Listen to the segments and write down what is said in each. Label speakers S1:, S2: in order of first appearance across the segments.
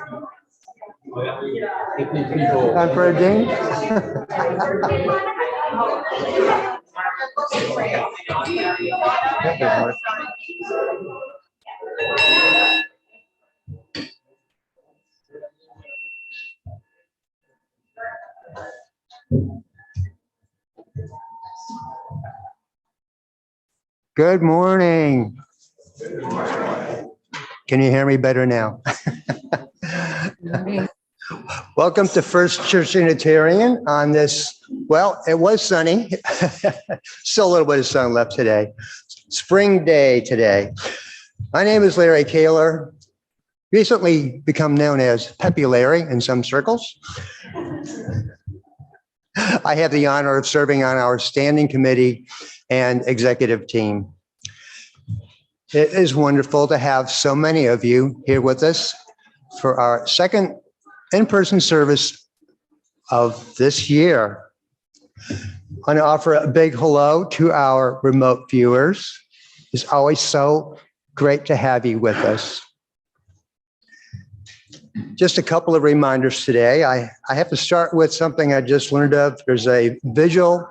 S1: Time for a ding? Good morning. Can you hear me better now? Welcome to First Church Unitarian on this, well, it was sunny. Still a little bit of sun left today. Spring day today. My name is Larry Kaylor, recently become known as Peppy Larry in some circles. I have the honor of serving on our standing committee and executive team. It is wonderful to have so many of you here with us for our second in-person service of this year. I want to offer a big hello to our remote viewers. It's always so great to have you with us. Just a couple of reminders today. I have to start with something I just learned of. There's a vigil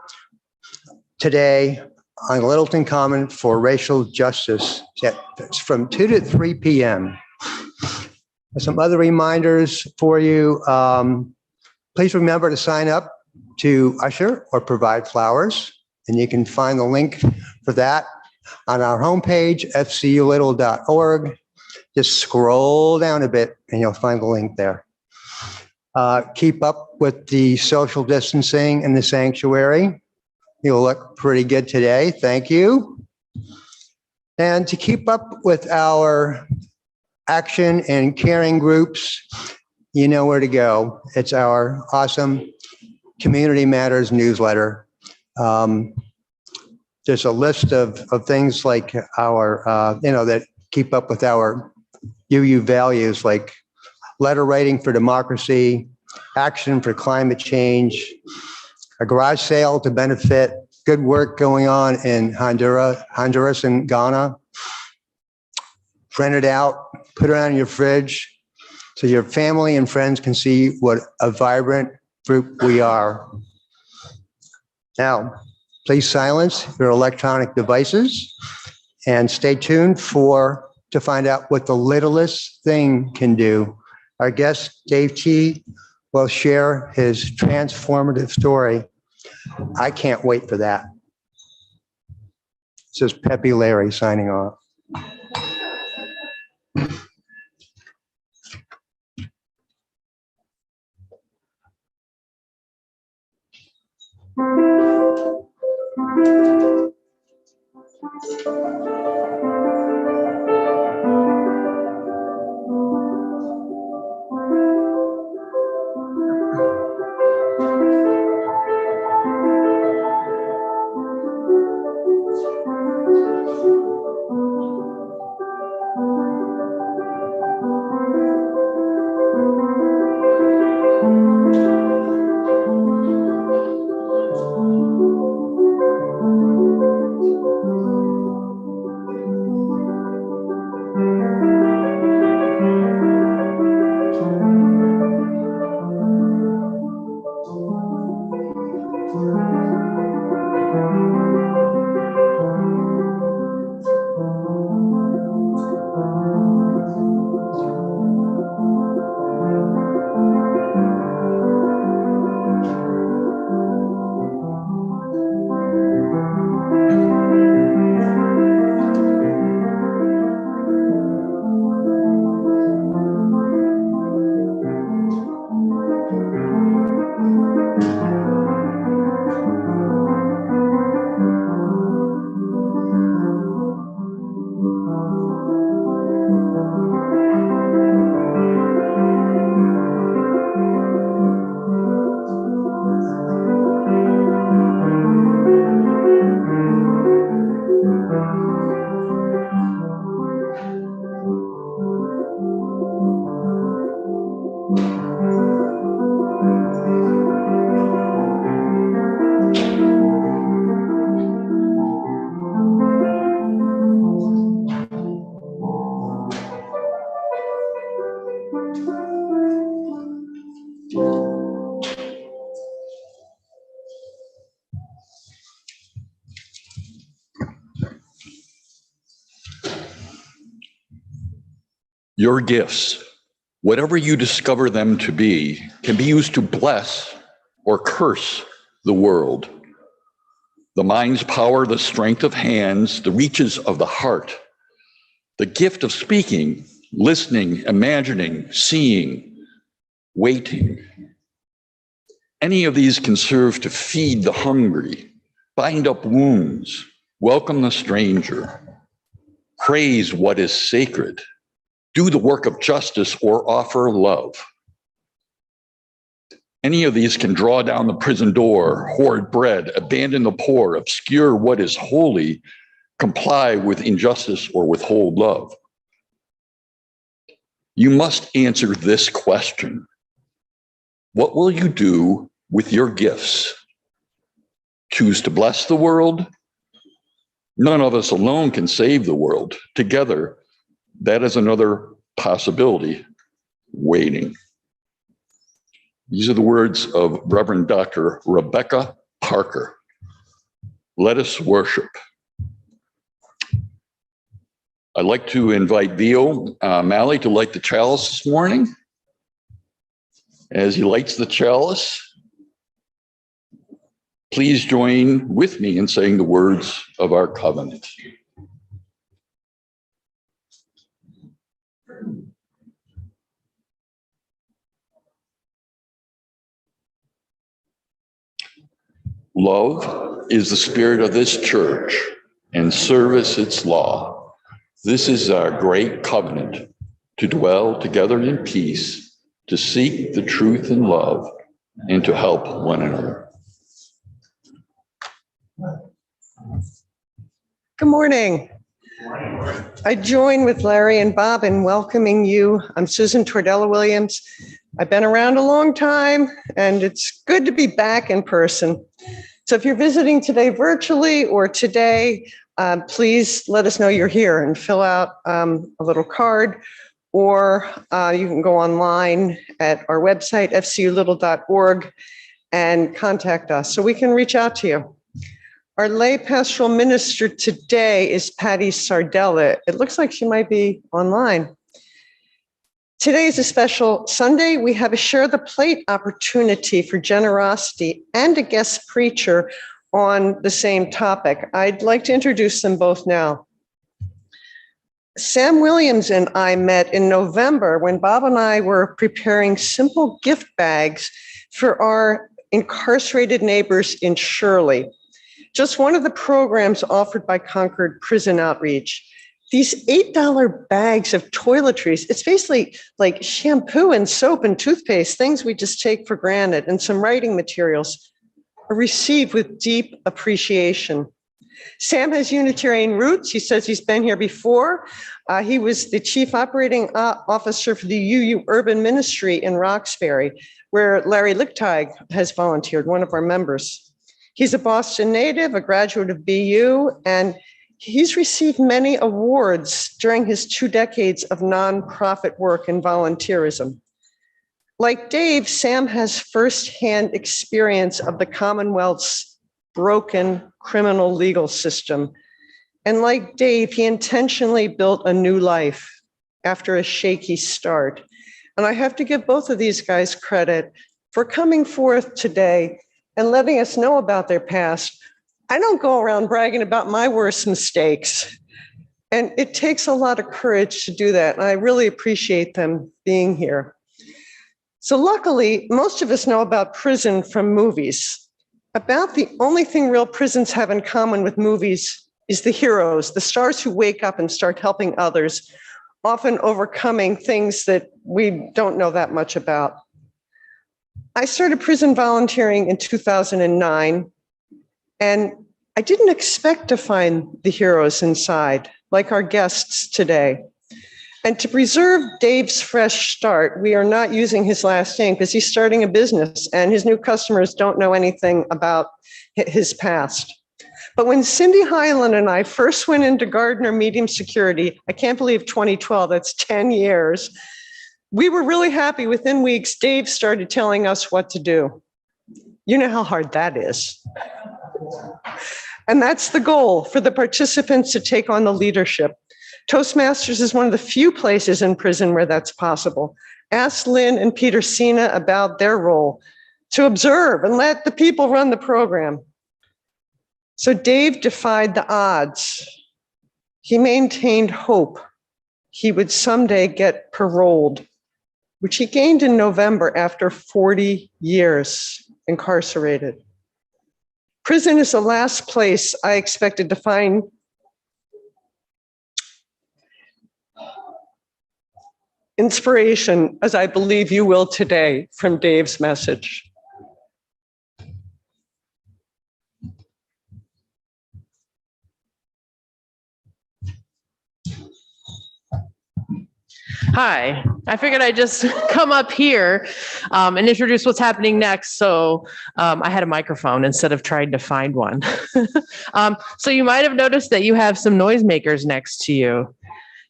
S1: today on Littleton Common for racial justice. It's from 2 to 3 p.m. Some other reminders for you. Please remember to sign up to usher or provide flowers. And you can find the link for that on our homepage, fculittle.org. Just scroll down a bit and you'll find the link there. Keep up with the social distancing in the sanctuary. You'll look pretty good today. Thank you. And to keep up with our action and caring groups, you know where to go. It's our awesome Community Matters newsletter. There's a list of things like our, that keep up with our UU values, like letter writing for democracy, action for climate change, a garage sale to benefit good work going on in Honduras and Ghana. Print it out, put it on your fridge so your family and friends can see what a vibrant group we are. Now, please silence your electronic devices and stay tuned to find out what the littlest thing can do. Our guest, Dave T., will share his transformative story. I can't wait for that. This is Peppy Larry signing off.
S2: Your gifts, whatever you discover them to be, can be used to bless or curse the world. The mind's power, the strength of hands, the reaches of the heart, the gift of speaking, listening, imagining, seeing, waiting. Any of these can serve to feed the hungry, bind up wounds, welcome the stranger, praise what is sacred, do the work of justice, or offer love. Any of these can draw down the prison door, hoard bread, abandon the poor, obscure what is holy, comply with injustice, or withhold love. You must answer this question. What will you do with your gifts? Choose to bless the world? None of us alone can save the world. Together, that is another possibility waiting. These are the words of Reverend Dr. Rebecca Parker. Let us worship. I'd like to invite Vio Malley to light the chalice this morning. As he lights the chalice, please join with me in saying the words of our covenant. Love is the spirit of this church, and service its law. This is our great covenant, to dwell together in peace, to seek the truth in love, and to help one another.
S3: Good morning. I join with Larry and Bob in welcoming you. I'm Susan Tordella-Williams. I've been around a long time, and it's good to be back in person. So if you're visiting today virtually or today, please let us know you're here and fill out a little card, or you can go online at our website, fculittle.org, and contact us so we can reach out to you. Our lay pastoral minister today is Patty Sardella. It looks like she might be online. Today is a special Sunday. We have a Share the Plate opportunity for generosity and a guest preacher on the same topic. I'd like to introduce them both now. Sam Williams and I met in November when Bob and I were preparing simple gift bags for our incarcerated neighbors in Shirley. Just one of the programs offered by Concord Prison Outreach. These $8 bags of toiletries, it's basically like shampoo and soap and toothpaste, things we just take for granted, and some writing materials are received with deep appreciation. Sam has Unitarian roots. He says he's been here before. He was the chief operating officer for the UU Urban Ministry in Roxbury, where Larry Lichtig has volunteered, one of our members. He's a Boston native, a graduate of BU, and he's received many awards during his 2 decades of nonprofit work and volunteerism. Like Dave, Sam has firsthand experience of the Commonwealth's broken criminal legal system. And like Dave, he intentionally built a new life after a shaky start. And I have to give both of these guys credit for coming forth today and letting us know about their past. I don't go around bragging about my worst mistakes. And it takes a lot of courage to do that. And I really appreciate them being here. So luckily, most of us know about prison from movies. About the only thing real prisons have in common with movies is the heroes, the stars who wake up and start helping others, often overcoming things that we don't know that much about. I started prison volunteering in 2009, and I didn't expect to find the heroes inside, like our guests today. And to preserve Dave's fresh start, we are not using his last name because he's starting a business and his new customers don't know anything about his past. But when Cindy Hyland and I first went into Gardner Medium Security, I can't believe 2012, that's 10 years, we were really happy. Within weeks, Dave started telling us what to do. You know how hard that is. And that's the goal, for the participants to take on the leadership. Toastmasters is one of the few places in prison where that's possible. Ask Lynn and Peter Sina about their role, to observe and let the people run the program. So Dave defied the odds. He maintained hope he would someday get paroled, which he gained in November after 40 years incarcerated. Prison is the last place I expected to find inspiration, as I believe you will today from Dave's message.
S4: Hi, I figured I'd just come up here and introduce what's happening next. So I had a microphone instead of trying to find one. So you might have noticed that you have some noisemakers next to you.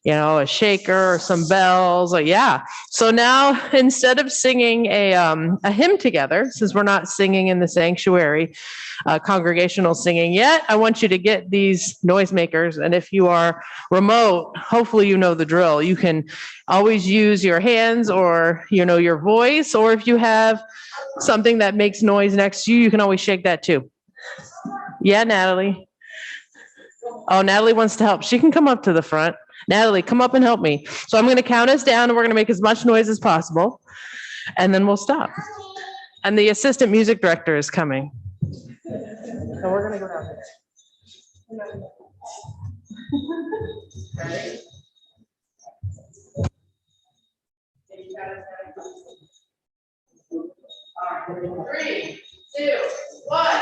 S4: You know, a shaker or some bells. Yeah. So now instead of singing a hymn together, since we're not singing in the sanctuary, congregational singing yet, I want you to get these noisemakers. And if you are remote, hopefully you know the drill. You can always use your hands or, you know, your voice, or if you have something that makes noise next to you, you can always shake that too. Yeah, Natalie. Oh, Natalie wants to help. She can come up to the front. Natalie, come up and help me. So I'm going to count us down and we're going to make as much noise as possible. And then we'll stop. And the assistant music director is coming. So we're going to go down there. Ready? 3, 2, 1.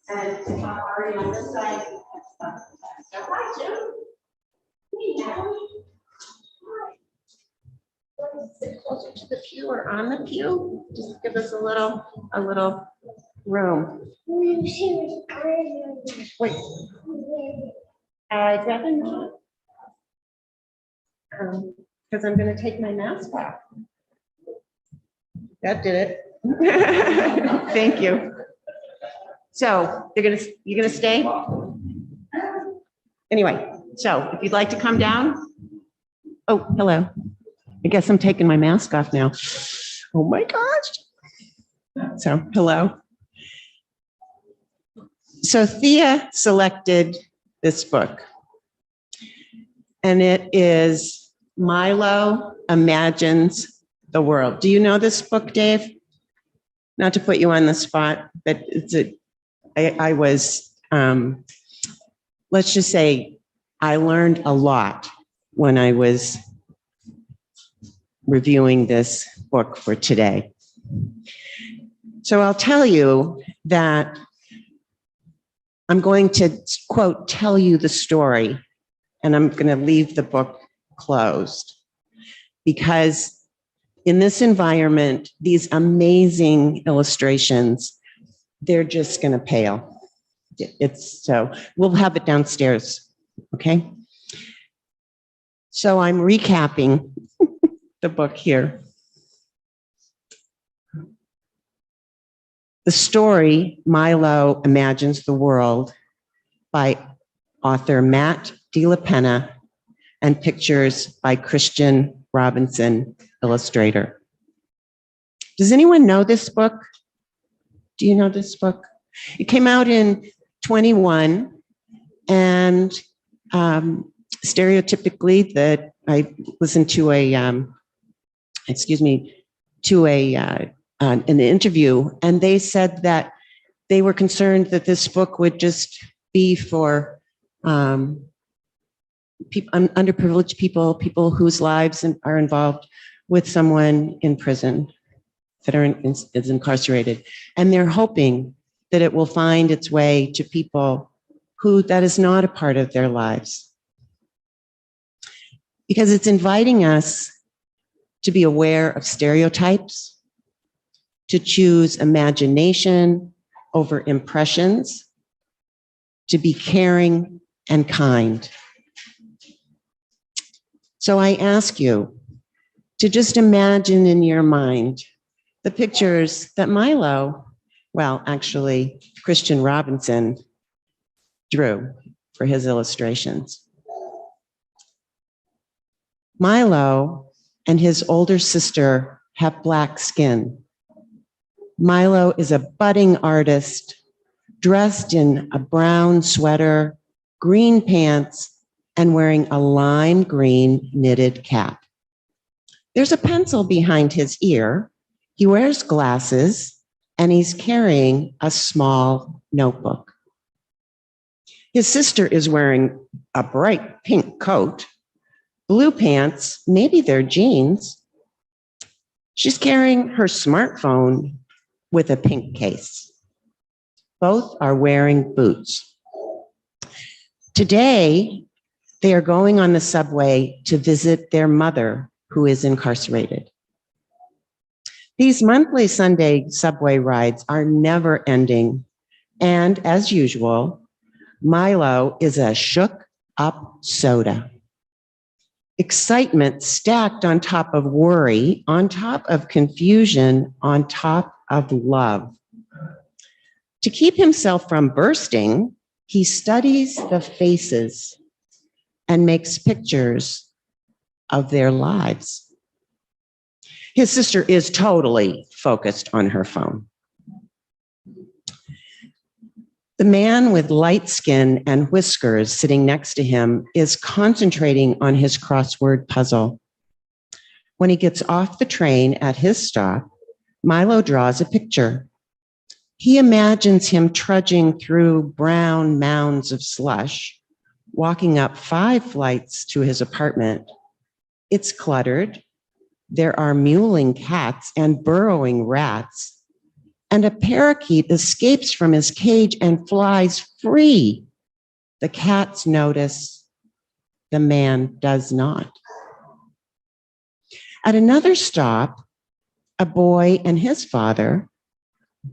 S4: And already on this side. Hi, Jim. Hey, Natalie. Sit closer to the pew or on the pew. Just give us a little room. Wait. I'd rather not. Because I'm going to take my mask off. That did it. Thank you. So you're gonna stay? Anyway, so if you'd like to come down. Oh, hello. I guess I'm taking my mask off now. Oh my gosh. So hello. So Thea selected this book. And it is Milo Imagines the World. Do you know this book, Dave? Not to put you on the spot, but I was, let's just say, I learned a lot when I was reviewing this book for today. So I'll tell you that I'm going to, quote, tell you the story, and I'm going to leave the book closed, because in this environment, these amazing illustrations, they're just going to pale. So we'll have it downstairs, okay? So I'm recapping the book here. The story, Milo Imagines the World, by author Matt De La Peña, and pictures by Christian Robinson, illustrator. Does anyone know this book? Do you know this book? It came out in 21, and stereotypically that I listened to an interview, and they said that they were concerned that this book would just be for underprivileged people whose lives are involved with someone in prison that is incarcerated. And they're hoping
S5: that it will find its way to people who that is not a part of their lives. Because it's inviting us to be aware of stereotypes, to choose imagination over impressions, to be caring and kind. So I ask you to just imagine in your mind the pictures that Milo, well, actually, Christian Robinson drew for his illustrations. Milo and his older sister have black skin. Milo is a budding artist dressed in a brown sweater, green pants, and wearing a lime green knitted cap. There's a pencil behind his ear. He wears glasses, and he's carrying a small notebook. His sister is wearing a bright pink coat, blue pants, maybe they're jeans. She's carrying her smartphone with a pink case. Both are wearing boots. Today, they are going on the subway to visit their mother, who is incarcerated. These monthly Sunday subway rides are never ending. And as usual, Milo is a shook up soda. Excitement stacked on top of worry, on top of confusion, on top of love. To keep himself from bursting, he studies the faces and makes pictures of their lives. His sister is totally focused on her phone. The man with light skin and whiskers sitting next to him is concentrating on his crossword puzzle. When he gets off the train at his stop, Milo draws a picture. He imagines him trudging through brown mounds of slush, walking up 5 flights to his apartment. It's cluttered. There are mewling cats and burrowing rats, and a parakeet escapes from his cage and flies free. The cats notice, the man does not. At another stop, a boy and his father,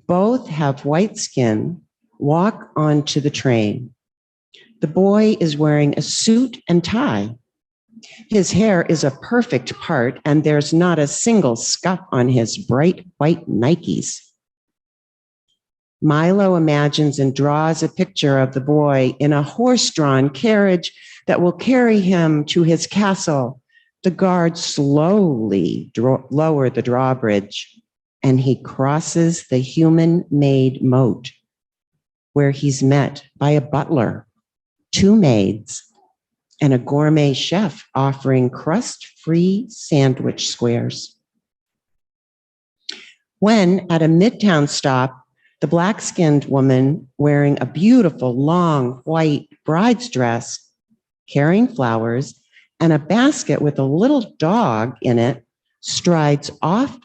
S5: both have white skin, walk onto the train. The boy is wearing a suit and tie. His hair is a perfect part, and there's not a single scuff on his bright white Nikes. Milo imagines and draws a picture of the boy in a horse-drawn carriage that will carry him to his castle. The guards slowly lower the drawbridge, and he crosses the human-made moat, where he's met by a butler, 2 maids, and a gourmet chef offering crust-free sandwich squares. When at a Midtown stop, the black-skinned woman wearing a beautiful long white bride's dress, carrying flowers, and a basket with a little dog in it, strides off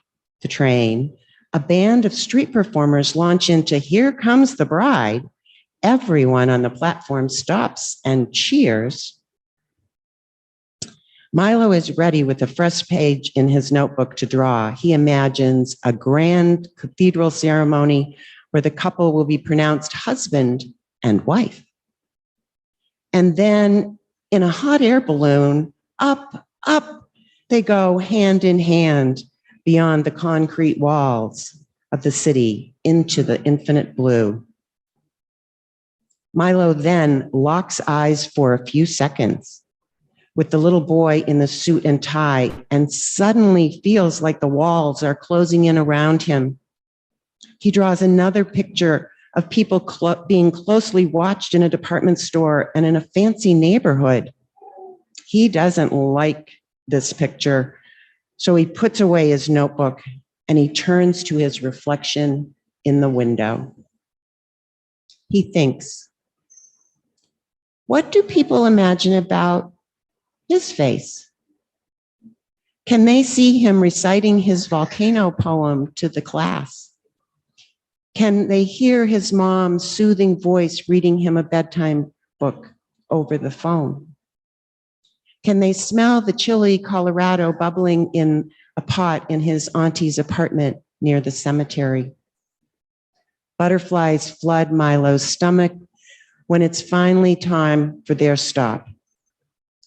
S5: the train, a band of street performers launch into Here Comes the Bride. Everyone on the platform stops and cheers. Milo is ready with a fresh page in his notebook to draw. He imagines a grand cathedral ceremony where the couple will be pronounced husband and wife. And then in a hot air balloon, up, up, they go hand in hand beyond the concrete walls of the city into the infinite blue. Milo then locks eyes for a few seconds with the little boy in the suit and tie, and suddenly feels like the walls are closing in around him. He draws another picture of people being closely watched in a department store and in a fancy neighborhood. He doesn't like this picture, so he puts away his notebook and he turns to his reflection in the window. He thinks, what do people imagine about his face? Can they see him reciting his volcano poem to the class? Can they hear his mom's soothing voice reading him a bedtime book over the phone? Can they smell the chilly Colorado bubbling in a pot in his auntie's apartment near the cemetery? Butterflies flood Milo's stomach when it's finally time for their stop.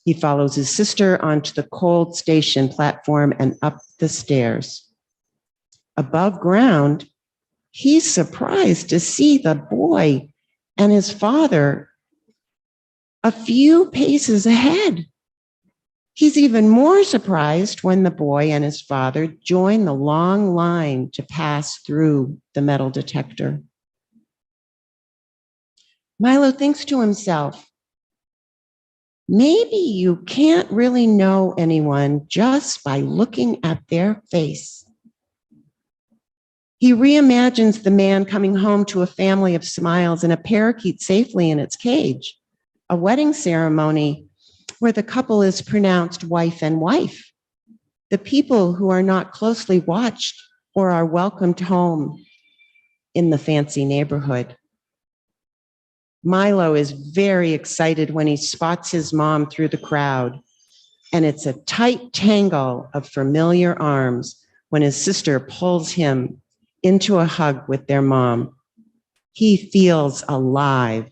S5: He follows his sister onto the cold station platform and up the stairs. Above ground, he's surprised to see the boy and his father a few paces ahead. He's even more surprised when the boy and his father join the long line to pass through the metal detector. Milo thinks to himself, maybe you can't really know anyone just by looking at their face. He reimagines the man coming home to a family of smiles and a parakeet safely in its cage, a wedding ceremony where the couple is pronounced wife and wife, the people who are not closely watched or are welcomed home in the fancy neighborhood. Milo is very excited when he spots his mom through the crowd, and it's a tight tangle of familiar arms when his sister pulls him into a hug with their mom. He feels alive.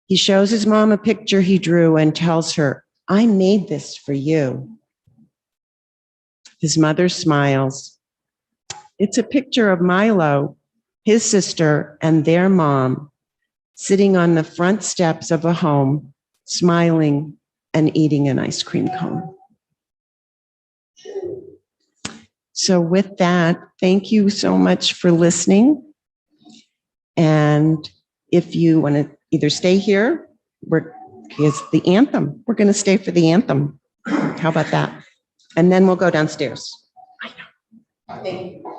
S5: He shows his mom a picture he drew and tells her, I made this for you. His mother smiles. It's a picture of Milo, his sister, and their mom sitting on the front steps of a home, smiling and eating an ice cream cone. So with that, thank you so much for listening. And if you want to either stay here, it's the anthem. We're going to stay for the anthem. How about that? And then we'll go downstairs. I know. Thank you.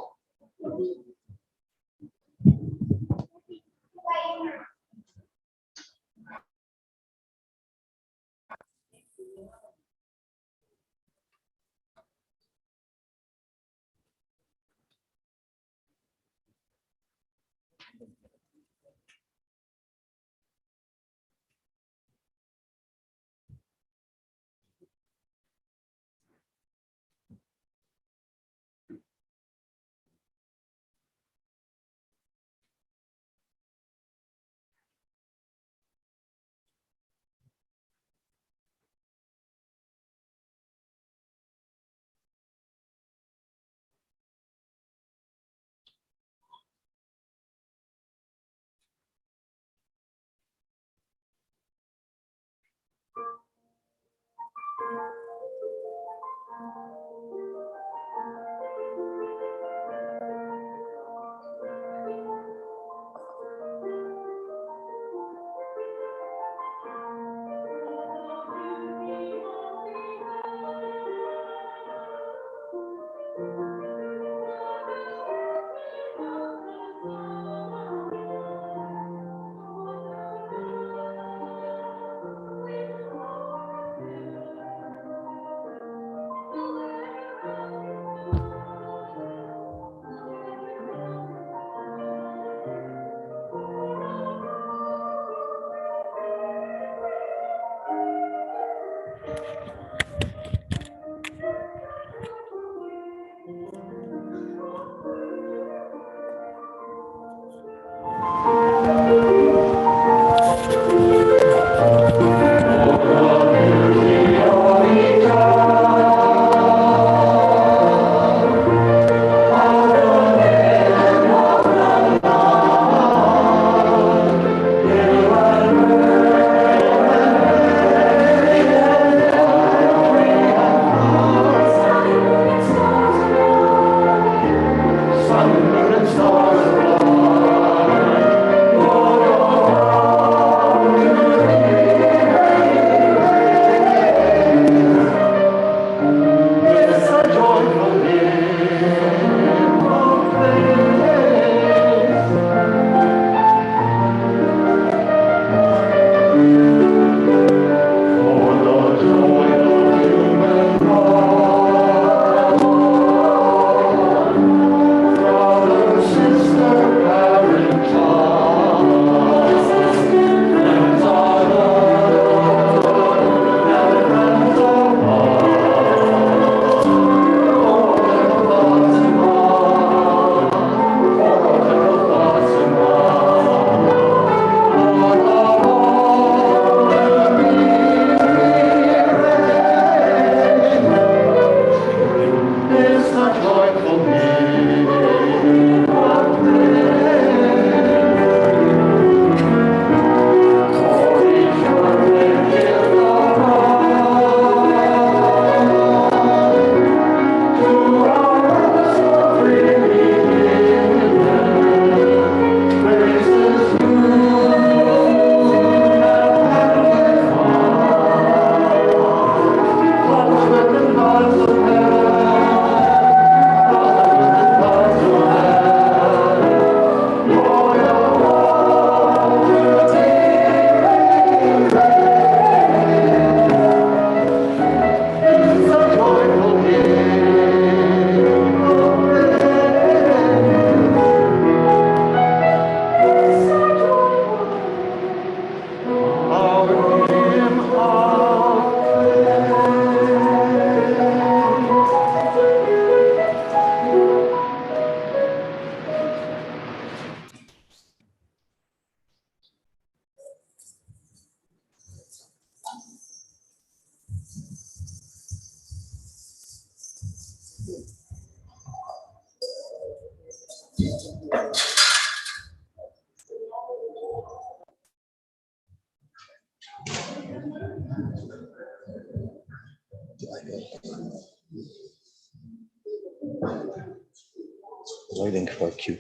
S6: Waiting for a cue.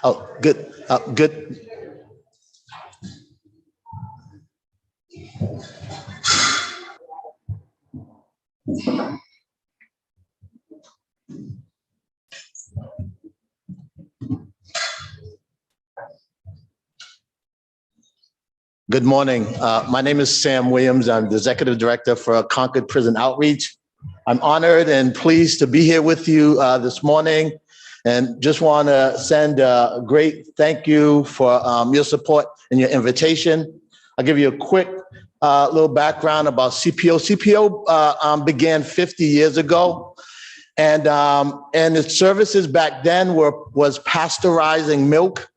S6: Oh, good. Good. Good morning. My name is Sam Williams. I'm the Executive Director for Concord Prison Outreach. I'm honored and pleased to be here with you this morning, and just want to send a great thank you for your support and your invitation. I'll give you a quick little background about CPO. CPO began 50 years ago, and its services back then was pasteurizing milk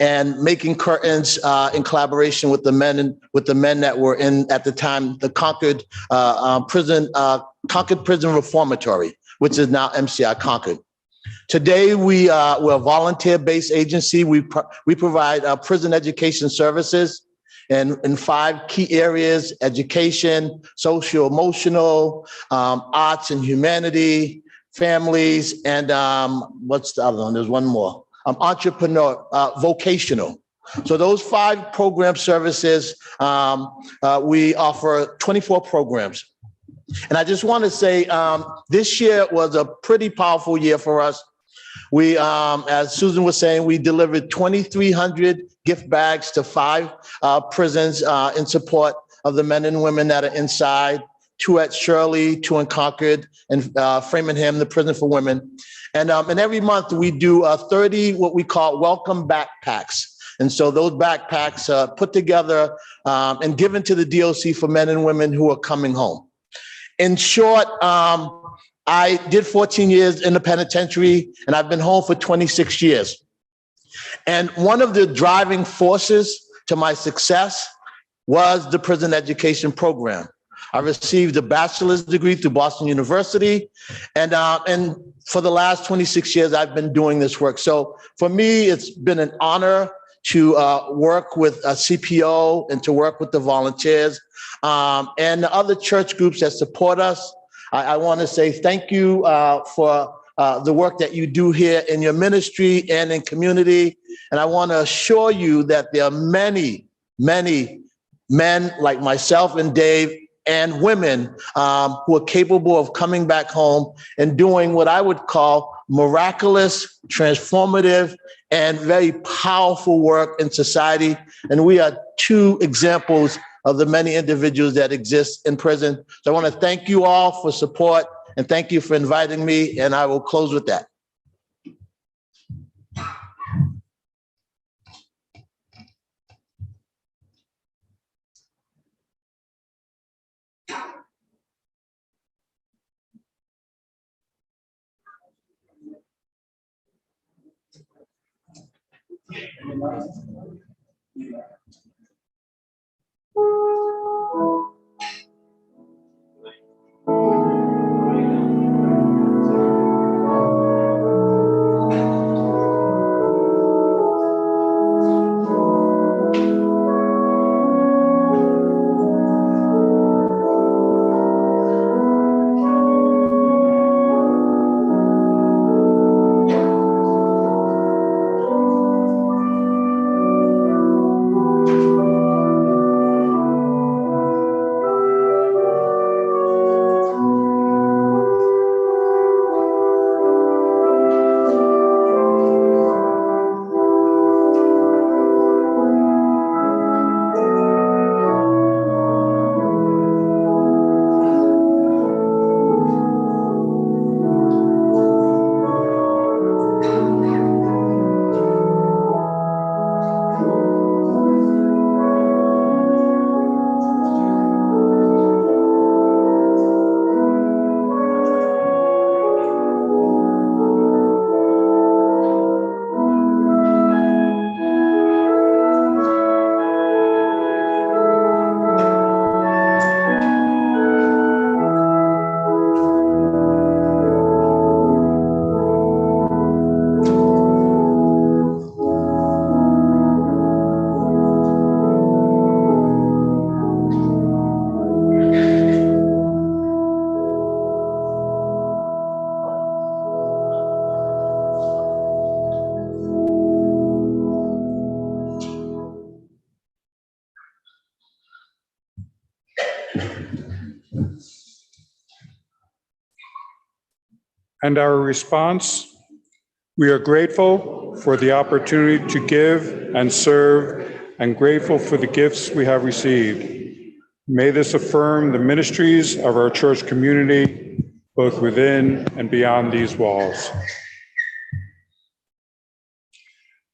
S6: and making curtains in collaboration with the men that were in at the time the Concord Prison Reformatory, which is now MCI Concord. Today we're a volunteer-based agency. We provide prison education services in 5 key areas: education, social, emotional, arts and humanity, families, and what's the other one? There's one more. Entrepreneur, vocational. So those 5 program services, we offer 24 programs. And I just want to say, this year was a pretty powerful year for us. We, as Susan was saying, we delivered 2,300 gift bags to 5 prisons in support of the men and women that are inside, 2 at Shirley, 2 in Concord, and Framingham, the prison for women. And every month we do 30 what we call welcome backpacks. And so those backpacks are put together and given to the DOC for men and women who are coming home. In short, I did 14 years in the penitentiary, and I've been home for 26 years. And one of the driving forces to my success was the prison education program. I received a bachelor's degree through Boston University, and for the last 26 years, I've been doing this work. So for me, it's been an honor to work with CPO and to work with the volunteers and the other church groups that support us. I want to say thank you for the work that you do here in your ministry and in community. And I want to assure you that there are many, many men like myself and Dave and women who are capable of coming back home and doing what I would call miraculous, transformative, and very powerful work in society. And we are 2 examples of the many individuals that exist in prison. So I want to thank you all for support and thank you for inviting me. And I will close with that.
S7: And our response, we are grateful for the opportunity to give and serve and grateful for the gifts we have received. May this affirm the ministries of our church community, both within and beyond these walls.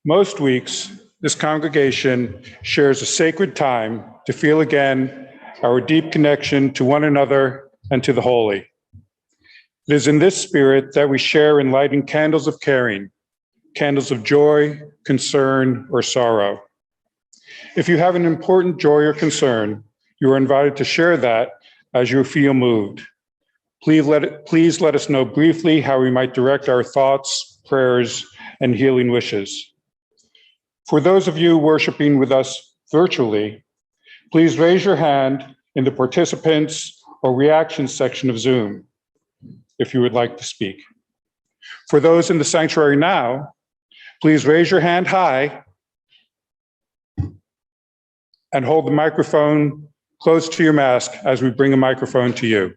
S7: Most weeks, this congregation shares a sacred time to feel again our deep connection to one another and to the holy. It is in this spirit that we share in lighting candles of caring, candles of joy, concern, or sorrow. If you have an important joy or concern, you are invited to share that as you feel moved. Please let us know briefly how we might direct our thoughts, prayers, and healing wishes. For those of you worshiping with us virtually, please raise your hand in the participants or reactions section of Zoom if you would like to speak. For those in the sanctuary now, please raise your hand high and hold the microphone close to your mask as we bring a microphone to you.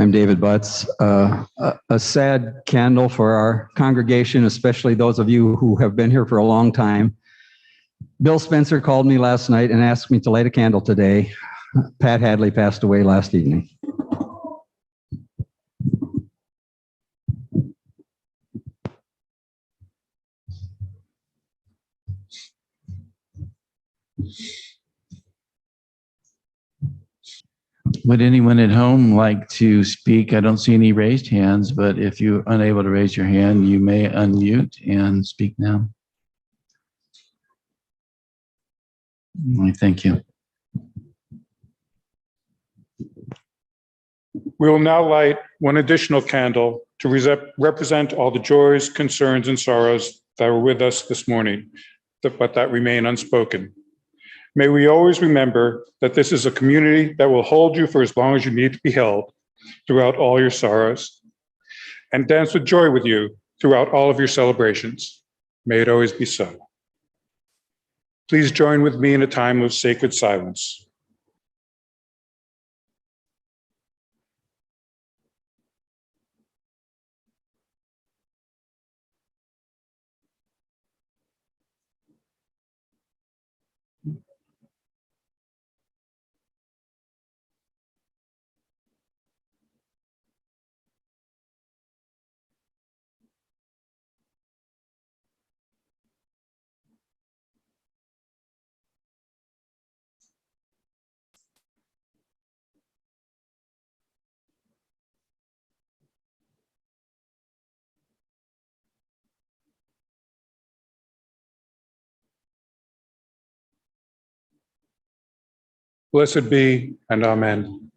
S8: I'm David Butts. A sad candle for our congregation, especially those of you who have been here for a long time. Bill Spencer called me last night and asked me to light a candle today. Pat Hadley passed away last evening.
S9: Would anyone at home like to speak? I don't see any raised hands, but if you're unable to raise your hand, you may unmute and speak now. Thank you.
S7: We will now light one additional candle to represent all the joys, concerns, and sorrows that were with us this morning, but that remain unspoken. May we always remember that this is a community that will hold you for as long as you need to be held throughout all your sorrows and dance with joy with you throughout all of your celebrations. May it always be so. Please join with me in a time of sacred silence. Blessed be, and amen.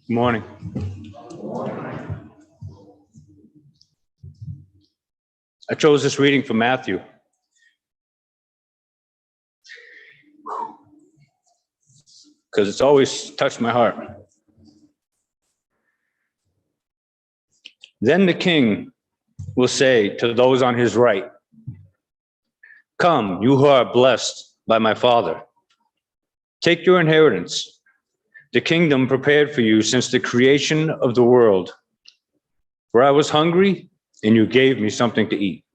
S10: Good morning. I chose this reading from Matthew. Because it's always touched my heart. Then the king will say to those on his right, "Come, you who are blessed by my Father. Take your inheritance, the kingdom prepared for you since the creation of the world. For I was hungry, and you gave me something to eat.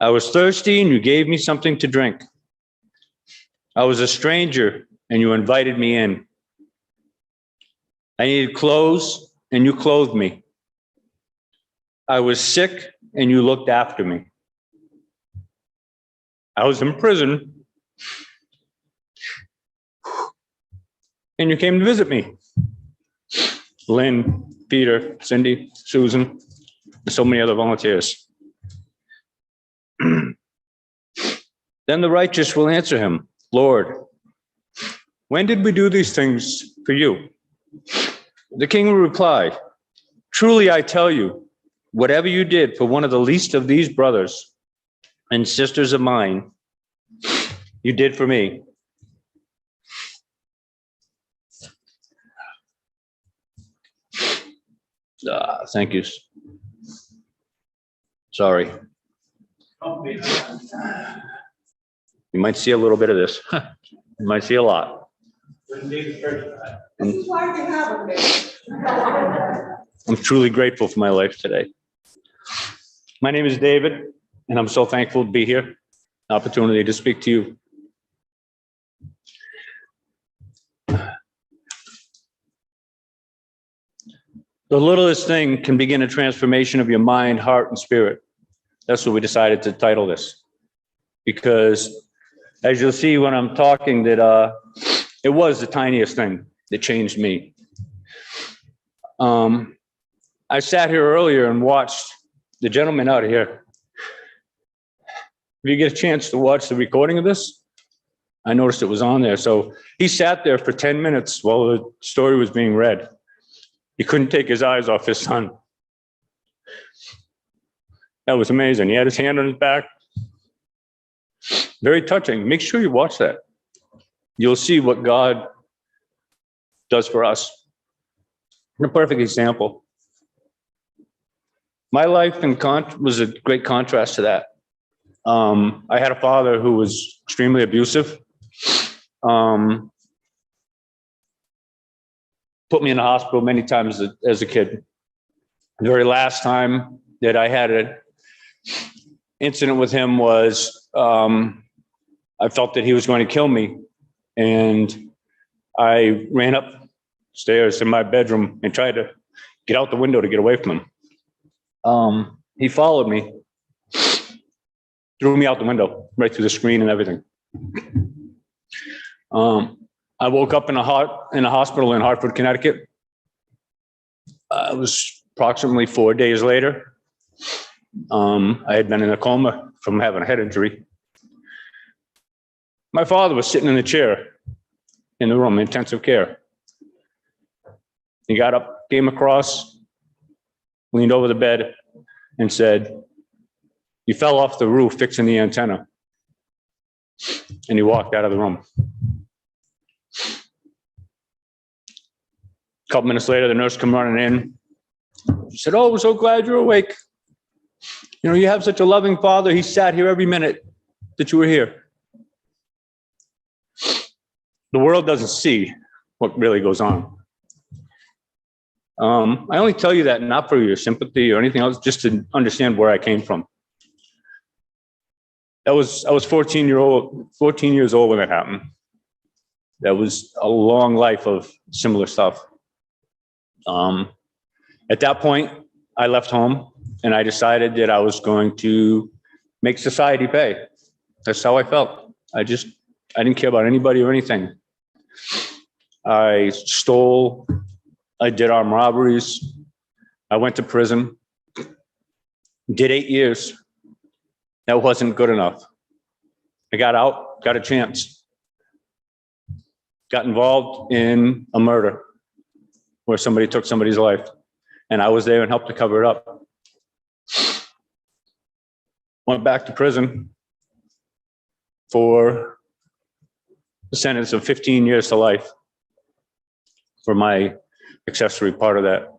S10: I was thirsty, and you gave me something to drink. I was a stranger, and you invited me in. I needed clothes, and you clothed me. I was sick, and you looked after me. I was in prison, and you came to visit me." Lynn, Peter, Cindy, Susan, and so many other volunteers. Then the righteous will answer him, "Lord, when did we do these things for you?" The king will reply, "Truly I tell you, whatever you did for one of the least of these brothers and sisters of mine, you did for me." Thank you. Sorry. You might see a little bit of this. You might see a lot. I'm truly grateful for my life today. My name is David, and I'm so thankful to be here, opportunity to speak to you. The littlest thing can begin a transformation of your mind, heart, and spirit. That's what we decided to title this. Because as you'll see when I'm talking, that it was the tiniest thing that changed me. I sat here earlier and watched the gentleman out here. If you get a chance to watch the recording of this, I noticed it was on there. So he sat there for 10 minutes while the story was being read. He couldn't take his eyes off his son. That was amazing. He had his hand on his back. Very touching. Make sure you watch that. You'll see what God does for us. A perfect example. My life was a great contrast to that. I had a father who was extremely abusive. Put me in the hospital many times as a kid. The very last time that I had an incident with him was I felt that he was going to kill me. And I ran upstairs in my bedroom and tried to get out the window to get away from him. He followed me, threw me out the window, right through the screen and everything. I woke up in a hospital in Hartford, Connecticut. It was approximately 4 days later. I had been in a coma from having a head injury. My father was sitting in the chair in the room, intensive care. He got up, came across, leaned over the bed, and said, "You fell off the roof fixing the antenna." And he walked out of the room. A couple minutes later, the nurse come running in. She said, "Oh, we're so glad you're awake. You know, you have such a loving father. He sat here every minute that you were here." The world doesn't see what really goes on. I only tell you that not for your sympathy or anything else, just to understand where I came from. I was 14 years old when that happened. That was a long life of similar stuff. At that point, I left home and I decided that I was going to make society pay. That's how I felt. I didn't care about anybody or anything. I stole, I did armed robberies. I went to prison, did 8 years. That wasn't good enough. I got out, got a chance. Got involved in a murder. where somebody took somebody's life, and I was there and helped to cover it up. Went back to prison for a sentence of 15 years to life for my accessory part of that.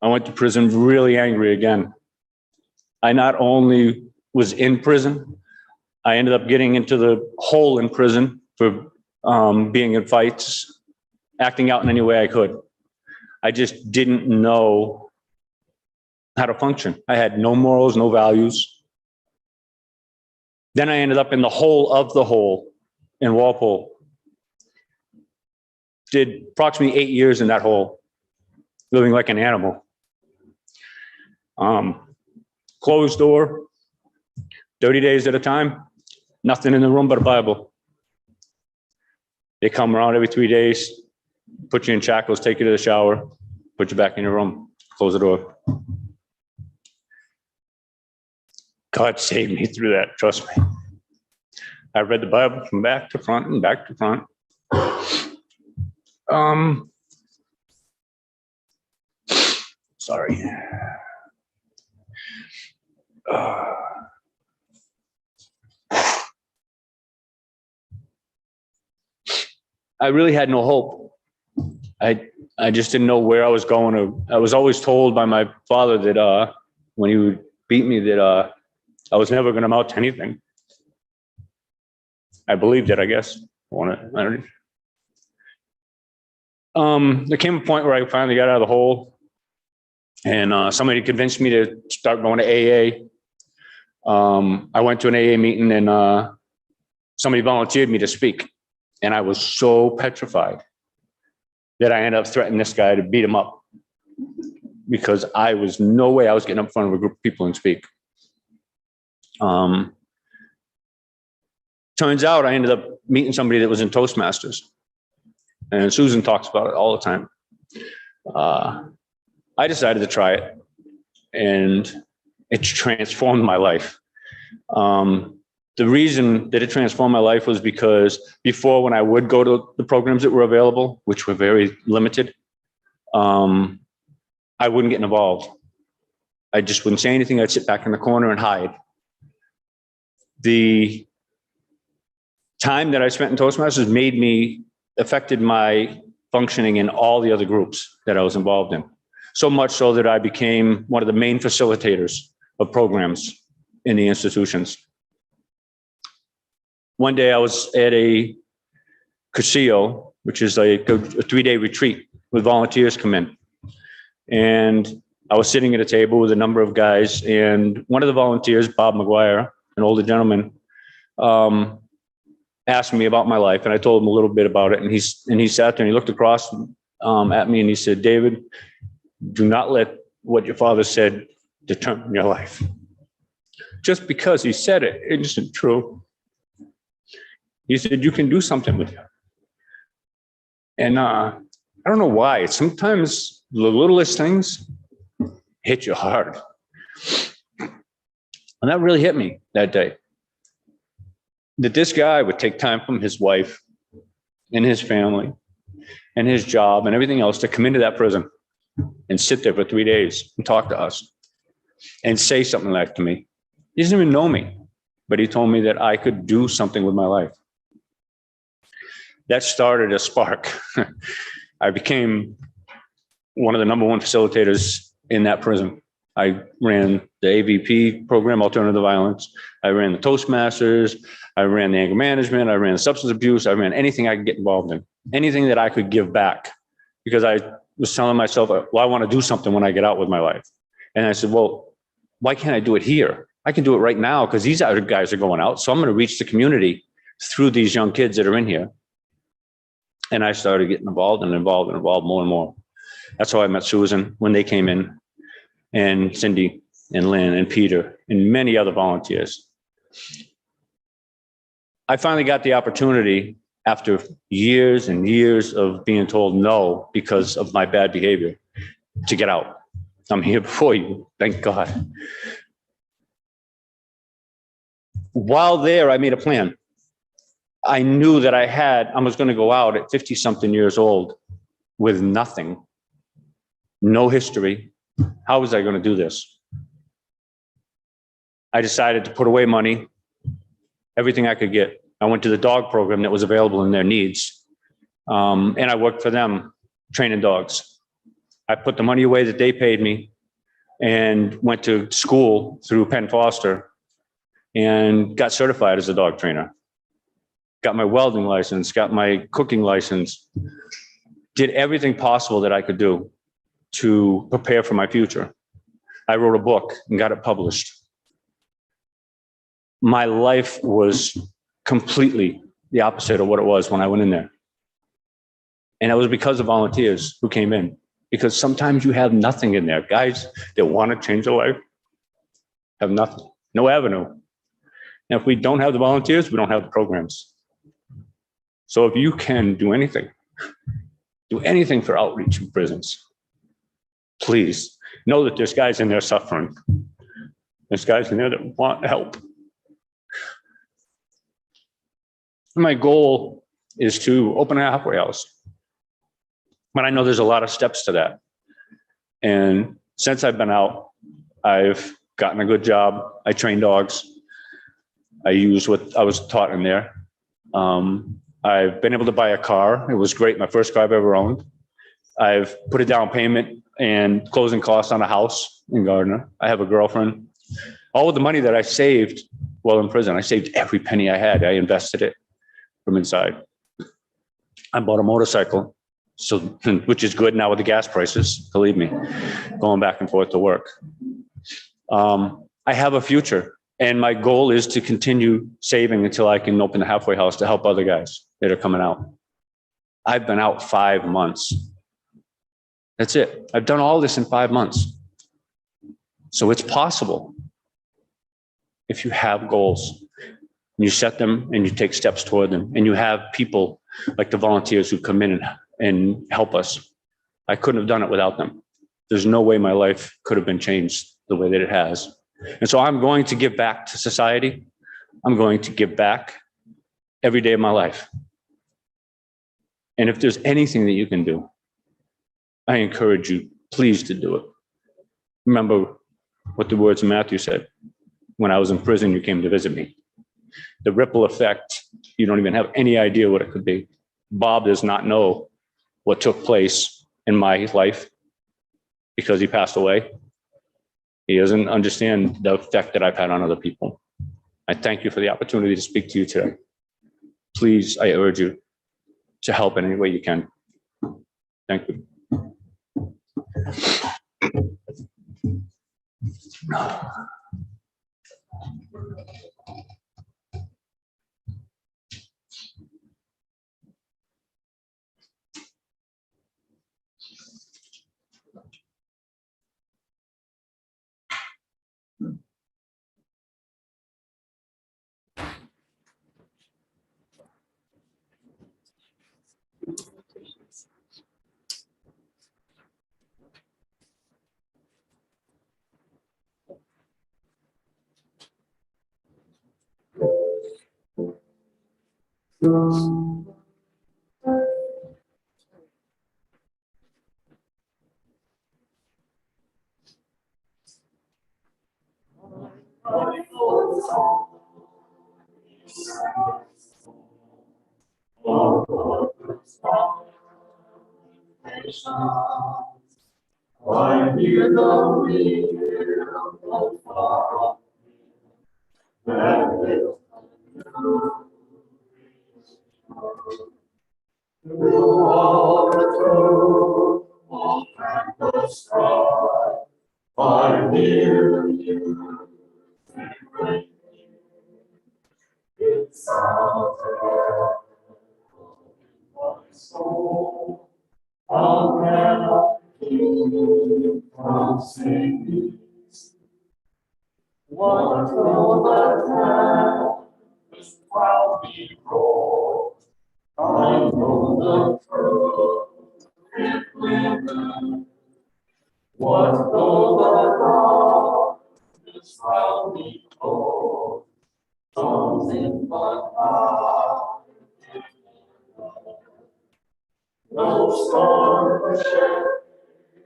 S10: I went to prison really angry again. I not only was in prison, I ended up getting into the hole in prison for being in fights, acting out in any way I could. I just didn't know how to function. I had no morals, no values. Then I ended up in the hole of the hole in Walpole. Did approximately 8 years in that hole, living like an animal. Closed door, 30 days at a time, nothing in the room but a Bible. They come around every 3 days, put you in shackles, take you to the shower, put you back in your room, close the door. God saved me through that, trust me. I read the Bible from back to front and back to front. Sorry. I really had no hope. I just didn't know where I was going. I was always told by my father that when he would beat me that I was never going to amount to anything. I believed it, I guess. There came a point where I finally got out of the hole, and somebody convinced me to start going to AA. I went to an AA meeting, and somebody volunteered me to speak. And I was so petrified that I ended up threatening this guy to beat him up, because I was no way I was getting up in front of a group of people and speak. Turns out I ended up meeting somebody that was in Toastmasters, and Susan talks about it all the time. I decided to try it, and it transformed my life. The reason that it transformed my life was because before, when I would go to the programs that were available, which were very limited, I wouldn't get involved. I just wouldn't say anything. I'd sit back in the corner and hide. The time that I spent in Toastmasters affected my functioning in all the other groups that I was involved in. So much so that I became one of the main facilitators of programs in the institutions. One day I was at a Cursillo, which is like a 3-day retreat with volunteers come in. And I was sitting at a table with a number of guys, and one of the volunteers, Bob McGuire, an older gentleman, asked me about my life, and I told him a little bit about it. And he sat there and he looked across at me and he said, "David, do not let what your father said determine your life. Just because he said it, it isn't true." He said, "You can do something with it." And I don't know why. Sometimes the littlest things hit you hard. And that really hit me that day. That this guy would take time from his wife and his family and his job and everything else to come into that prison and sit there for 3 days and talk to us and say something like to me. He doesn't even know me, but he told me that I could do something with my life. That started a spark. I became one of the #1 facilitators in that prison. I ran the AVP program, Alternative Violence. I ran the Toastmasters. I ran the anger management. I ran the substance abuse. I ran anything I could get involved in, anything that I could give back, because I was telling myself, well, I want to do something when I get out with my life. And I said, well, why can't I do it here? I can do it right now because these other guys are going out. So I'm going to reach the community through these young kids that are in here. And I started getting involved more and more. That's how I met Susan when they came in, and Cindy and Lynn and Peter and many other volunteers. I finally got the opportunity, after years and years of being told no because of my bad behavior, to get out. I'm here before you, thank God. While there, I made a plan. I knew that I was going to go out at 50 something years old with nothing, no history. How was I going to do this? I decided to put away money, everything I could get. I went to the dog program that was available in their needs. And I worked for them training dogs. I put the money away that they paid me and went to school through Penn Foster and got certified as a dog trainer. Got my welding license, got my cooking license, did everything possible that I could do to prepare for my future. I wrote a book and got it published. My life was completely the opposite of what it was when I went in there. And it was because of volunteers who came in. Because sometimes you have nothing in there. Guys that want to change their life have nothing, no avenue. And if we don't have the volunteers, we don't have the programs. So if you can do anything for outreach in prisons, please know that there's guys in there suffering. There's guys in there that want help. My goal is to open a halfway house. But I know there's a lot of steps to that. And since I've been out, I've gotten a good job. I train dogs. I use what I was taught in there. I've been able to buy a car. It was great, my first car I've ever owned. I've put a down payment and closing costs on a house in Gardner. I have a girlfriend. All of the money that I saved while in prison, I saved every penny I had. I invested it from inside. I bought a motorcycle, so which is good now with the gas prices, believe me, going back and forth to work. I have a future, and my goal is to continue saving until I can open the halfway house to help other guys that are coming out. I've been out 5 months. That's it. I've done all this in 5 months. So it's possible if you have goals, and you set them and you take steps toward them, and you have people like the volunteers who come in and help us. I couldn't have done it without them. There's no way my life could have been changed the way that it has. And so I'm going to give back to society. I'm going to give back every day of my life. And if there's anything that you can do, I encourage you, please, to do it. Remember what the words of Matthew said. When I was in prison, you came to visit me. The ripple effect, you don't even have any idea what it could be. Bob does not know what took place in my life because he passed away. He doesn't understand the effect that I've had on other people. I thank you for the opportunity to speak to you today. Please, I urge you to help in any way you can. Thank you.
S11: I hear the wheel far and through all the truth, all the sky, I hear you. It sounds in my soul. How can I keep from singing? What though the tempest proudly roar? I know the truth it will. What though the darkness round me pour? Comes in my heart no storm to shake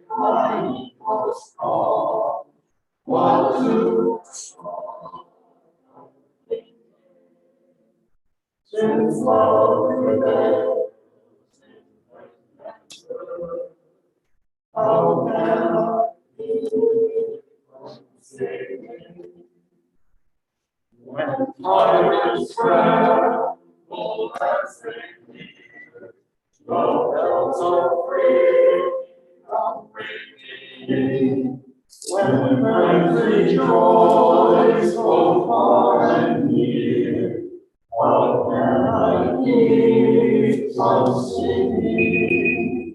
S11: my equals calm, while to the storm. Since love prevails in nature, how can I be singing? When tyrants tremble as they near, the bells of freedom ringing. When friends rejoice both far and near, what can I keep from singing?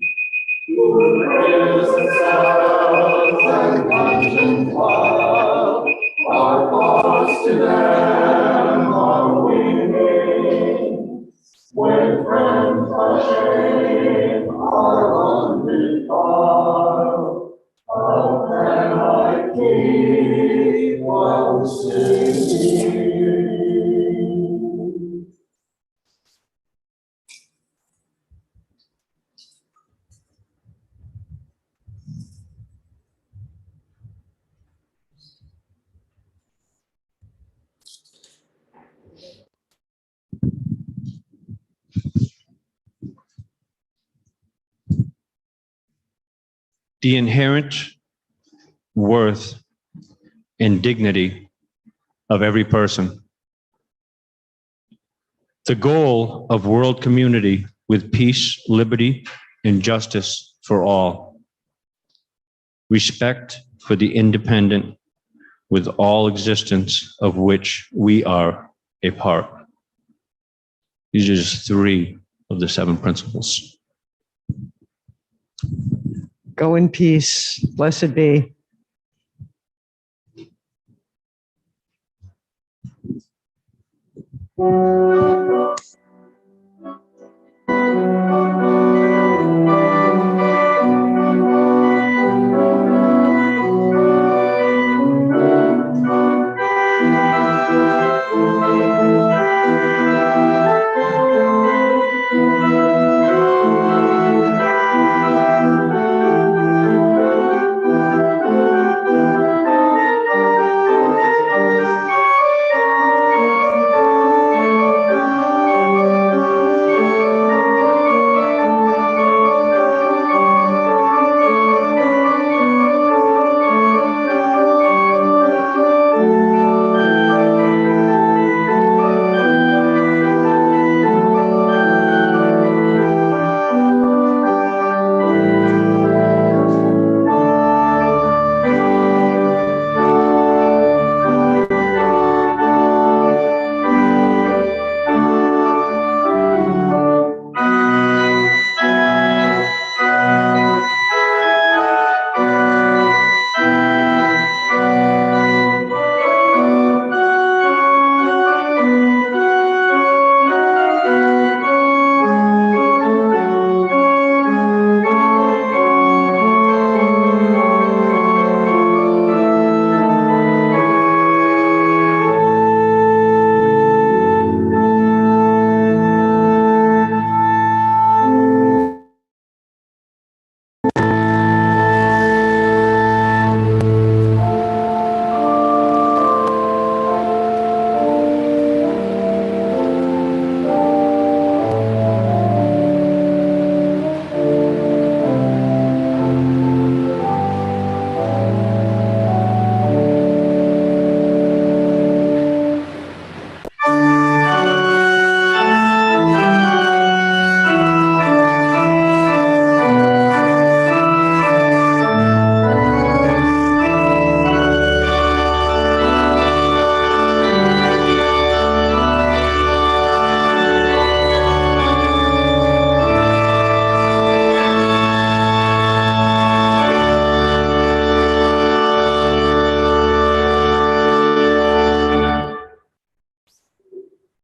S11: To praise the sounds and conscience wild, our thoughts to them are winging. When friends by shame are undefiled, how can I keep from singing?
S10: The inherent worth and dignity of every person. The goal of world community with peace, liberty, and justice for all. Respect for the independent with all existence of which we are a part. These are just 3 of the 7 principles.
S3: Go in peace. Blessed be.